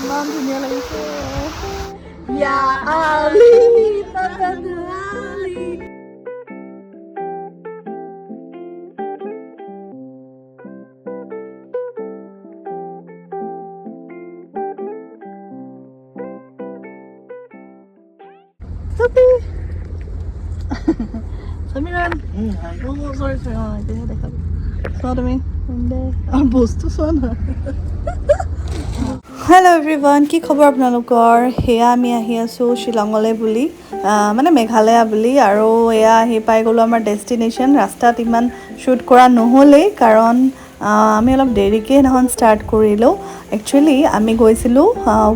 ইমান ধুনীয়া লাগিছে ইয়া আলি তাতালি Samiran. Oh, sorry. Dia dekat. Saw তুমি আর বস্তু চোৱা না হেল্ল' এভৰিৱান কি খবৰ আপোনালোকৰ হেয়া আমি আহি আছোঁ শ্বিলঙলৈ বুলি মানে মেঘালয়া বুলি আৰু এয়া আহি পাই গ'লোঁ আমাৰ ডেষ্টিনেশ্যন ৰাস্তাত ইমান শ্বুট কৰা নহ'লেই কাৰণ আমি অলপ দেৰিকৈ সেইদিনাখন ষ্টাৰ্ট কৰিলোঁ একচুৱেলি আমি গৈছিলোঁ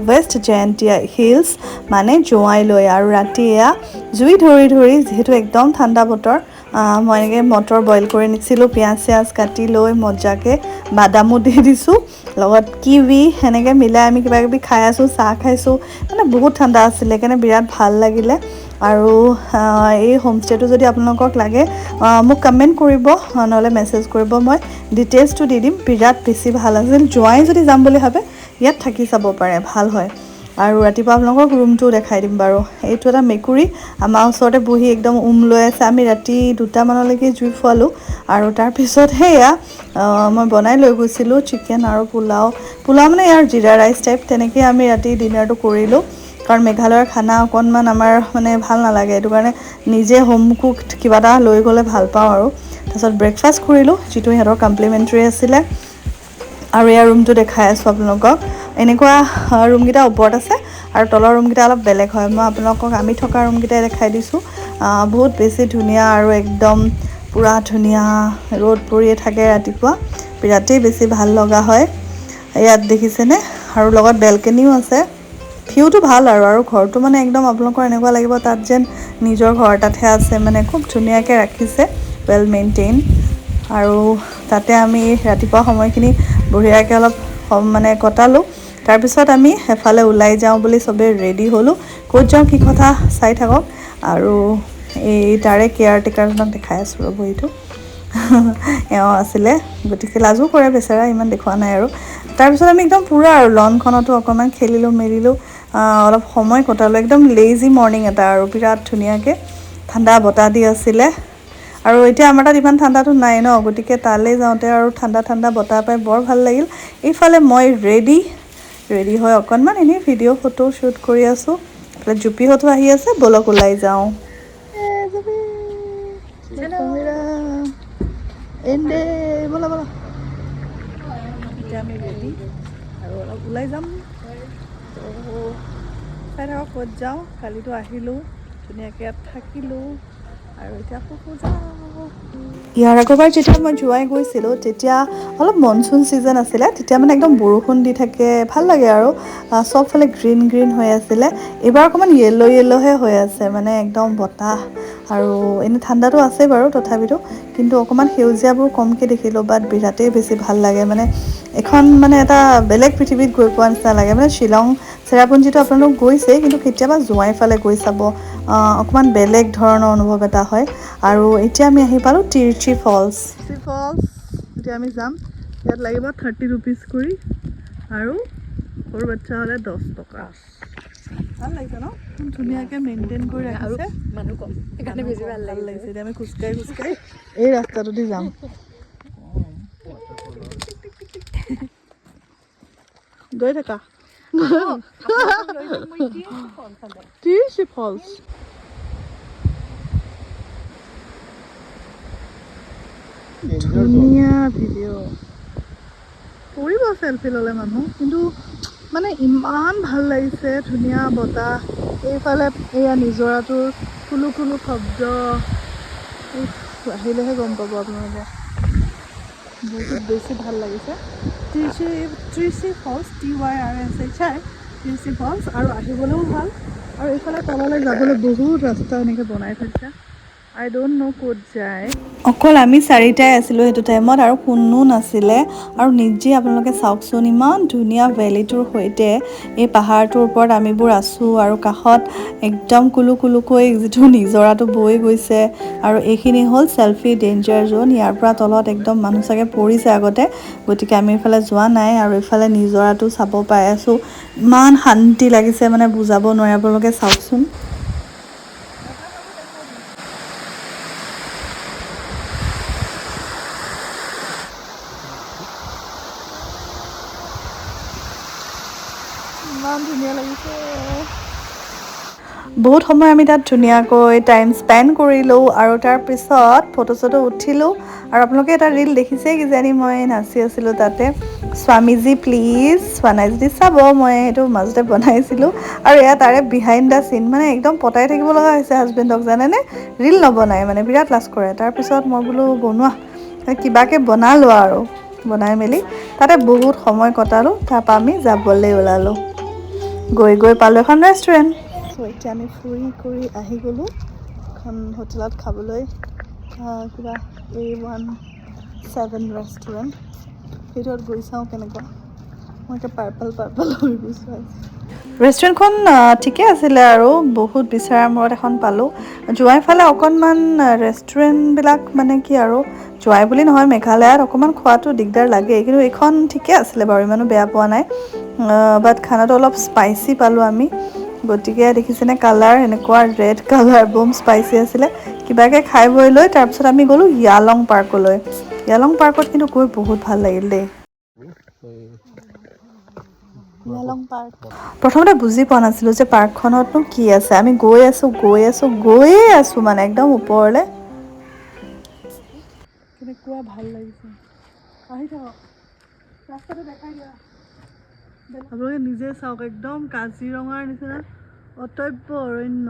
ৱেষ্ট জয়ন্তীয়া হিলছ মানে জোৱাইলৈ আৰু ৰাতি এয়া জুই ধৰি ধৰি যিহেতু একদম ঠাণ্ডা বতৰ মই এনেকৈ মটৰ বইল কৰি নিছিলোঁ পিঁয়াজ চিয়াজ কাটি লৈ মজাকৈ বাদামো দি দিছোঁ লগত কিৱি সেনেকৈ মিলাই আমি কিবা কিবি খাই আছোঁ চাহ খাইছোঁ মানে বহুত ঠাণ্ডা আছিলে সেইকাৰণে বিৰাট ভাল লাগিলে আৰু এই হোমষ্টেটো যদি আপোনালোকক লাগে মোক কমেণ্ট কৰিব নহ'লে মেছেজ কৰিব মই ডিটেইলছটো দি দিম বিৰাট বেছি ভাল আছিল জোৱাই যদি যাম বুলি ভাবে ইয়াত থাকি চাব পাৰে ভাল হয় আৰু ৰাতিপুৱা আপোনালোকক ৰুমটো দেখাই দিম বাৰু এইটো এটা মেকুৰী আমাৰ ওচৰতে বহি একদম লৈ আছে আমি ৰাতি 2টা মানলৈকে জুই ফুৱালোঁ আৰু তাৰপিছত সেয়া মই বনাই লৈ গৈছিলোঁ চিকেন আৰু পোলাও মানে ইয়াৰ জিৰা ৰাইচ টাইপ তেনেকৈ আমি ৰাতি ডিনাৰটো কৰিলোঁ কাৰণ মেঘালয়ৰ খানা অকণমান আমাৰ মানে ভাল নালাগে এইটো কাৰণে নিজে হোম কুক কিবা এটা লৈ গ'লে ভাল পাওঁ আৰু তাৰপিছত ব্ৰেকফাষ্ট কৰিলোঁ যিটো সিহঁতৰ কমপ্লিমেণ্টাৰী আছিলে আৰু ইয়াৰ ৰুমটো দেখাই আছোঁ আপোনালোকক এনেকুৱা ৰুমকেইটা ওপৰত আছে আৰু তলৰ ৰুমকেইটা অলপ বেলেগ হয় মই আপোনালোকক আমি থকা ৰুমকেইটাই দেখাই দিছোঁ বহুত বেছি ধুনীয়া আৰু একদম পুৰা ধুনীয়া ৰ'দ পৰিয়ে থাকে ৰাতিপুৱা বিৰাটেই বেছি ভাল লগা হয় ইয়াত দেখিছেনে আৰু লগত বেলকনিও আছে ভিউটো ভাল আৰু ঘৰটো মানে একদম আপোনালোকৰ এনেকুৱা লাগিব তাত যেন নিজৰ ঘৰ তাতহে আছে মানে খুব ধুনীয়াকৈ ৰাখিছে ৱেল মেইনটেইন আৰু তাতে আমি ৰাতিপুৱা সময়খিনি বঢ়িয়াকৈ অলপ মানে কটালোঁ তাৰপিছত আমি এফালে ওলাই যাওঁ বুলি চবেই ৰেডি হ'লোঁ ক'ত যাওঁ কি কথা চাই থাকক আৰু এই তাৰে কেয়াৰটেকাৰজনক দেখাই আছোঁ ৰ'ব এইটো এওঁ আছিলে গতিকে লাজো কৰে বেচেৰা ইমান দেখুওৱা নাই আৰু তাৰপিছত আমি একদম পূৰা আৰু লনখনতো অকণমান খেলিলোঁ মেলিলোঁ অলপ সময় কটালোঁ একদম লেজি মৰ্ণিং এটা আৰু বিৰাট ধুনীয়াকৈ ঠাণ্ডা বতাহ দি আছিলে আৰু এতিয়া আমাৰ তাত ইমান ঠাণ্ডাটো নাই ন গতিকে তালৈ যাওঁতে আৰু ঠাণ্ডা বতাহ পাই বৰ ভাল লাগিল এইফালে মই ৰেডি হৈ অকণমান এনেই ভিডিঅ' ফটো শ্বুট কৰি আছোঁ এইফালে জুপিহঁতো আহি আছে বলক ওলাই যাওঁ বলা এতিয়া আমি ৰেডি আৰু অলপ ওলাই যাম চাই থাকক ক'ত যাওঁ কালিতো আহিলোঁ ধুনীয়াকৈ ইয়াত থাকিলোঁ আৰু এতিয়া যাওঁ ইয়াৰ আগৰবাৰ যেতিয়া মই জোৱাই গৈছিলোঁ তেতিয়া অলপ মনচুন ছিজন আছিলে তেতিয়া মানে একদম বৰষুণ দি থাকে ভাল লাগে আৰু চবফালে গ্ৰীণ হৈ আছিলে এইবাৰ অকণমান য়েল্ল'হে হৈ আছে মানে একদম বতাহ আৰু এনেই ঠাণ্ডাটো আছে বাৰু তথাপিতো কিন্তু অকণমান সেউজীয়াবোৰ কমকৈ দেখিলোঁ বাট বিৰাটেই বেছি ভাল লাগে মানে এখন মানে এটা বেলেগ পৃথিৱীত গৈ পোৱা নিচিনা লাগে মানে শ্বিলং চেৰাপুঞ্জীটো আপোনালোক গৈছেই কিন্তু কেতিয়াবা জোৱাই ফালে গৈ চাব অকণমান বেলেগ ধৰণৰ অনুভৱ এটা হয় আৰু এতিয়া আমি আহি পালোঁ তিৰচি ফলছ এতিয়া আমি যাম ইয়াত লাগিব 30 rupees কৰি আৰু সৰু বাচ্চা হ'লে 10 টকা ভাল লাগিছে ন ধুনীয়াকৈ মেইনটেইন কৰি ৰাখিছে মানুহ কম সেইকাৰণে বেছি ভাল লাগিছে এতিয়া আমি খোজকাঢ়ি এই ৰাস্তাটো দি যাম গৈ থাকা তিৰচি ফলছ ধুনীয়া ভিডিঅ' কৰিব চেলফি ল'লে মানুহ কিন্তু মানে ইমান ভাল লাগিছে ধুনীয়া বতাহ এইফালে এয়া নিজৰাটোৰ কুলু শব্দ আহিলেহে গম পাব আপোনালোকে বহুত বেছি ভাল লাগিছে তিৰচি ফলছ TYRSHI তিৰচি ফলছ আৰু আহিবলৈও ভাল আৰু এইফালে তললৈ যাবলৈ বহুত ৰাস্তা এনেকৈ বনাই থৈছে I don't know ক'ত যায় অকল আমি চাৰিটাই আছিলোঁ সেইটো টাইমত আৰু কোনো নাছিলে আৰু নিজে আপোনালোকে চাওকচোন ইমান ধুনীয়া ভেলীটোৰ সৈতে এই পাহাৰটোৰ ওপৰত আমিবোৰ আছোঁ আৰু কাষত একদম কুলু কুলুকৈ যিটো নিজৰাটো বৈ গৈছে আৰু এইখিনি হ'ল চেল্ফি ডেঞ্জাৰ জ'ন ইয়াৰ পৰা তলত একদম মানুহ চাগে পৰিছে আগতে গতিকে আমি এইফালে যোৱা নাই আৰু এইফালে নিজৰাটো চাব পাই আছোঁ ইমান শান্তি লাগিছে মানে বুজাব নোৱাৰে আপোনালোকে চাওকচোন ইমান ধুনীয়া লাগিছে বহুত সময় আমি তাত ধুনীয়াকৈ টাইম স্পেণ্ড কৰিলোঁ আৰু তাৰপিছত ফটো চটো উঠিলোঁ আৰু আপোনালোকে এটা ৰীল দেখিছেই কিজানি মই নাচি আছিলোঁ তাতে স্বামীজী প্লিজ চোৱা নাই যদি চাব মই সেইটো মাজতে বনাইছিলোঁ আৰু এয়া তাৰে বিহাইণ্ড দ্য চিন মানে একদম পতাই থাকিব লগা হৈছে হাজবেণ্ডক জানেনে ৰীল নবনাই মানে বিৰাট লাজ কৰে তাৰপিছত মই বোলো বনোৱা কিবাকৈ বনালোঁ আৰু বনাই মেলি তাতে বহুত সময় কটালোঁ তাৰপৰা আমি যাবলৈ ওলালোঁ গৈ গৈ পালোঁ এখন ৰেষ্টুৰেণ্ট এতিয়া আমি ফুৰি কৰি আহি গ'লোঁ এখন হোটেলত খাবলৈ কিবা A17 ৰেষ্টুৰেণ্ট ভিতৰত গৈ চাওঁ কেনেকুৱা মই এতিয়া পাৰ্পল হৈ গৈছোঁ ৰেষ্টুৰেণ্টখন ঠিকে আছিলে আৰু বহুত বিচাৰাৰ মূৰত এখন পালোঁ যোৱাইফালে অকণমান ৰেষ্টুৰেণ্টবিলাক মানে কি আৰু যোৱাই বুলি নহয় মেঘালয়ত অকণমান খোৱাটো দিগদাৰ লাগে কিন্তু এইখন ঠিকে আছিলে বাৰু ইমানো বেয়া পোৱা নাই বাট খানাটো অলপ স্পাইচি পালোঁ আমি গতিকে দেখিছেনে কালাৰ এনেকুৱা ৰেড কালাৰ বম স্পাইচি আছিলে কিবাকৈ খাই বৈ লৈ তাৰপিছত আমি গ'লোঁ য়ালং পাৰ্কলৈ য়ালং পাৰ্কত কিন্তু গৈ বহুত ভাল লাগিল দেই য়ালং পাৰ্ক প্ৰথমতে বুজি পোৱা নাছিলোঁ যে পাৰ্কখনতনো কি আছে আমি গৈয়ে আছোঁ মানে একদম ওপৰলৈ কেনেকুৱা ভাল লাগিছে আহি থাকক ৰাস্তাটো দেখাই দিয়া আপোনালোকে নিজে চাওক একদম কাজিৰঙাৰ নিচিনা অটব্য অৰণ্য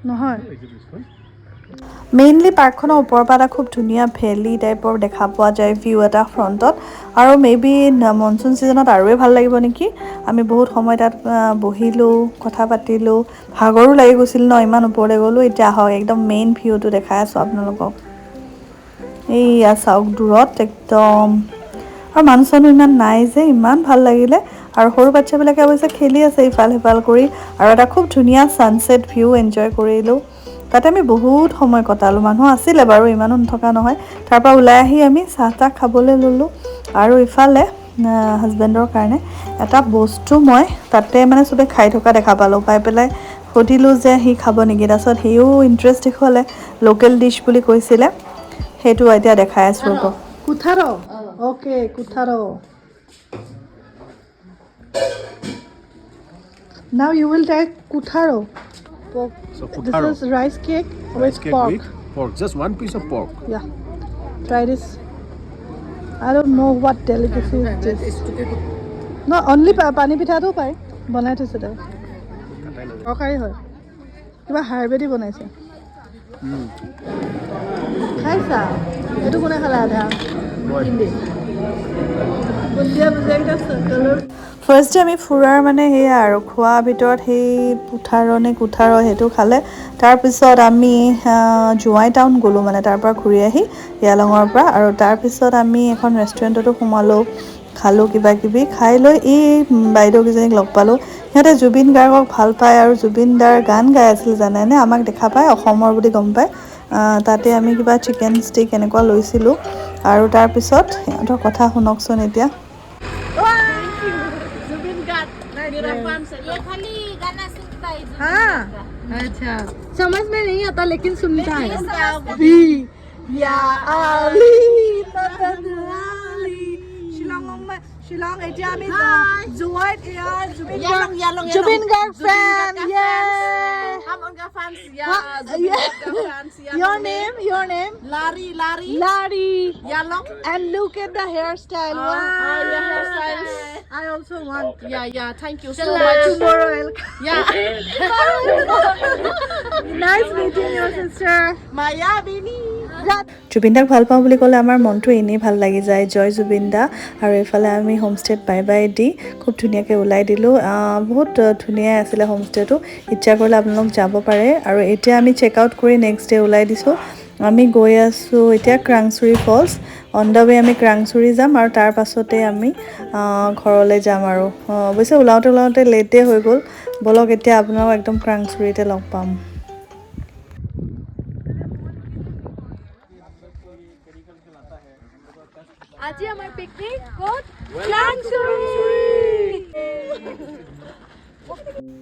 নহয় মেইনলি পাৰ্কখনৰ ওপৰৰ পৰা এটা খুব ধুনীয়া ভেলী টাইপৰ দেখা পোৱা যায় ভিউ এটা ফ্ৰণ্টত আৰু মেবি মনচুন ছিজনত আৰুৱে ভাল লাগিব নেকি আমি বহুত সময় তাত বহিলোঁ কথা পাতিলোঁ ভাগৰো লাগি গৈছিল ন ইমান ওপৰলৈ গ'লোঁ এতিয়া আহক একদম মেইন ভিউটো দেখাই আছোঁ আপোনালোকক এইয়া চাওক দূৰত একদম আৰু মানুহ চানুহ ইমান নাই যে ইমান ভাল লাগিলে আৰু সৰু বাচ্ছাবিলাকে অৱশ্যে খেলি আছে ইফাল সিফাল কৰি আৰু এটা খুব ধুনীয়া ছানছেট ভিউ এনজয় কৰিলোঁ তাতে আমি বহুত সময় কটালোঁ মানুহ আছিলে বাৰু ইমানো নথকা নহয় তাৰপৰা ওলাই আহি আমি চাহ তাহ খাবলৈ ল'লোঁ আৰু ইফালে হাজবেণ্ডৰ কাৰণে এটা বস্তু মই তাতে মানে চবে খাই থকা দেখা পালোঁ পাই পেলাই সুধিলোঁ যে সি খাব নেকি তাৰপিছত সিও ইণ্টাৰেষ্ট দেখুৱালে লোকেল ডিছ বুলি কৈছিলে সেইটো এতিয়া দেখাই আছোঁ আকৌ কুঠাৰ অ'কে কুঠাৰ Now you will try kutharo. Pork. So kutharo. This is rice cake Rice with cake pork. with pork. Just one piece of pork. Yeah. Try this. I don't know what delicacy is this. No, only pani pitha to pai. Banai those ta. Tokari hoy. Kiba harbedi banaise. Khaisa. Etu kone khala adha. Hindi. Bundia bujai ta color. First day আমি ফুৰাৰ মানে সেয়া আৰু খোৱাৰ ভিতৰত সেই কুঠাৰ সেইটো খালে তাৰপিছত আমি জোৱাই টাউন গ'লোঁ মানে তাৰ পৰা ঘূৰি আহি য়ালঙৰ পৰা আৰু তাৰপিছত আমি এখন ৰেষ্টুৰেণ্টতো সোমালোঁ খালোঁ কিবা কিবি খাই লৈ এই বাইদেউকেইজনীক লগ পালোঁ সিহঁতে জুবিন গাৰ্গক ভাল পায় আৰু জুবিন দাৰ গান গাই আছিল জানেনে আমাক দেখা পায় অসমৰ বুলি গম পায় তাতে আমি কিবা চিকেন ষ্টিক এনেকুৱা লৈছিলোঁ আৰু তাৰপিছত সিহঁতৰ কথা শুনকচোন এতিয়া ये खाली गाना सुनता है हाँ अच्छा समझ में नहीं आता लेकिन सुनता है या आली शिलोंग এতিয়া আমি জুৱাইত ইয়াৰ জুবিন গাৰ্গ ফ্যান हम उनका फैंस या your name Lari Yalong and look at the hairstyle your hairstyles I also want yeah thank you so much tomorrow yeah nice meeting you sister Maya Bini Zubeen দাক ভাল পাওঁ বুলি ক'লে আমাৰ মনটো এনেই ভাল লাগি যায় জয় জুবিন দা আৰু এইফালে আমি হোমষ্টেত বাই বাই দি খুব ধুনীয়াকৈ ওলাই দিলোঁ বহুত ধুনীয়া আছিলে হোমষ্টেটো ইচ্ছা কৰিলে আপোনালোক যাব পাৰে আৰু এতিয়া আমি চেক আউট কৰি নেক্সট ডে ওলাই দিছোঁ আমি গৈ আছোঁ এতিয়া ক্ৰাংচুৰি ফলছ অন দ্য ৱে আমি ক্ৰাংচুৰি যাম আৰু তাৰ পাছতে আমি ঘৰলৈ যাম আৰু অৱশ্যে ওলাওঁতে লেটে হৈ গ'ল বলক এতিয়া আপোনালোক একদম ক্ৰাংচুৰিতে লগ পাম আজি আমাৰ পিকনিক ক'ত ক্ৰাংচুৰি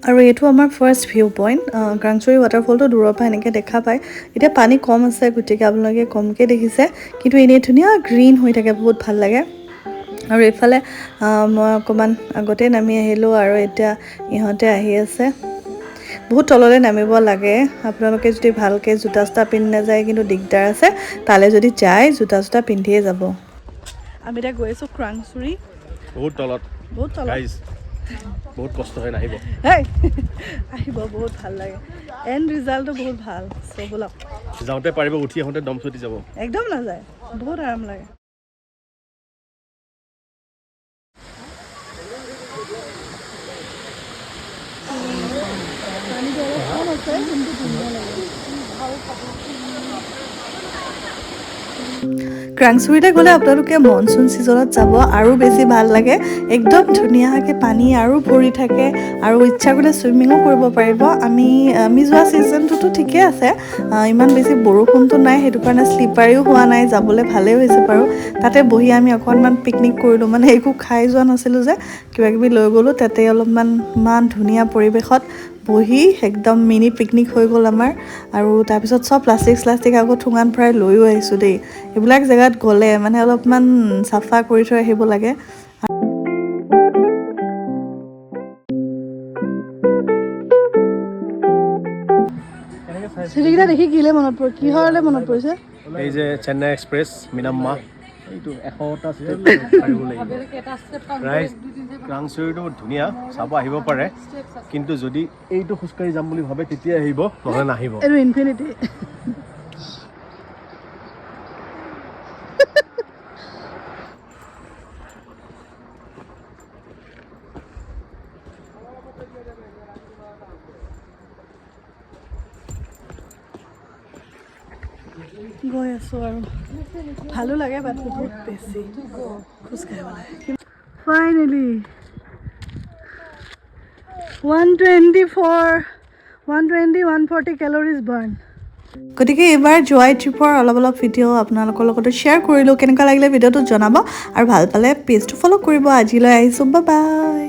আৰু এইটো আমাৰ ফাৰ্ষ্ট ভিউ পইণ্ট ক্ৰাংচুৰি ৱাটাৰফলটো দূৰৰ পৰা এনেকৈ দেখা পায় এতিয়া পানী কম আছে গতিকে আপোনালোকে কমকৈ দেখিছে কিন্তু এনেই ধুনীয়া গ্ৰীণ হৈ থাকে বহুত ভাল লাগে আৰু এইফালে মই অকণমান আগতে নামি আহিলোঁ আৰু এতিয়া ইহঁতে আহি আছে বহুত তললৈ নামিব লাগে আপোনালোকে যদি ভালকৈ জোতা চোতা পিন্ধি নাযায় কিন্তু দিগদাৰ আছে তালৈ যদি যায় জোতা চোতা পিন্ধিয়ে যাব আমি এতিয়া গৈ আছোঁ ক্ৰাংচুৰি বহুত তলত গাইজ বহুত কষ্ট হয় নাহিব আহিব বহুত ভাল লাগে এণ্ড ৰিজাল্টটো বহুত ভাল চ' ব'লক যাওঁতে পাৰিব উঠি আহোঁতে দম চুটি যাব একদম নাযায় বহুত আৰাম লাগে ক্ৰাংচুৰিতে গ'লে আপোনালোকে মনচুন ছিজনত যাব আৰু বেছি ভাল লাগে একদম ধুনীয়াকৈ পানী আৰু ভৰি থাকে আৰু ইচ্ছা কৰিলে চুইমিঙো কৰিব পাৰিব আমি যোৱা ছিজনটোতো ঠিকে আছে ইমান বেছি বৰষুণটো নাই সেইটো কাৰণে শ্লিপাৰীও হোৱা নাই যাবলৈ ভালেই হৈছে বাৰু তাতে বহি আমি অকণমান পিকনিক কৰিলোঁ মানে একো খাই যোৱা নাছিলোঁ যে কিবাকিবি লৈ গ'লোঁ তাতে অলপমান ইমান ধুনীয়া পৰিৱেশত বহি একদম মিনি পিকনিক হৈ গ'ল আমাৰ আৰু তাৰপিছত চব প্লাষ্টিক আকৌ ঠোঙাত ভৰাই লৈও আহিছোঁ দেই এইবিলাক জেগাত গ'লে মানে অলপমান চাফা কৰি থৈ আহিব লাগে চিৰিকেইটা দেখি কিলে মনত পৰে কিহৰলৈ মনত পৰিছে এই যে চেন্নাই এক্সপ্ৰেছ মিনাম্মা এইটো 100টা ষ্টেপ পাৰিব লাগিব ৰাইজ ক্ৰাংচুৰিটো ধুনীয়া চাব আহিব পাৰে কিন্তু যদি এইটো খোজকাঢ়ি যাম বুলি ভাবে তেতিয়া আহিব নহ'লে নাহিব এইটো ইনফিনিটি গৈ আছোঁ আৰু ভালো লাগে বাট বহুত বেছি খোজকাঢ়িব লাগে ফাইনেলি 140 কেলৰিজ বাৰ্ণ গতিকে এইবাৰ জোৱাই ট্ৰিপৰ অলপ ভিডিঅ' আপোনালোকৰ লগতো শ্বেয়াৰ কৰিলোঁ কেনেকুৱা লাগিলে ভিডিঅ'টো জনাব আৰু ভাল পালে পেজটো ফ'ল' কৰিব আজিলৈ আহিছোঁ বাই বাই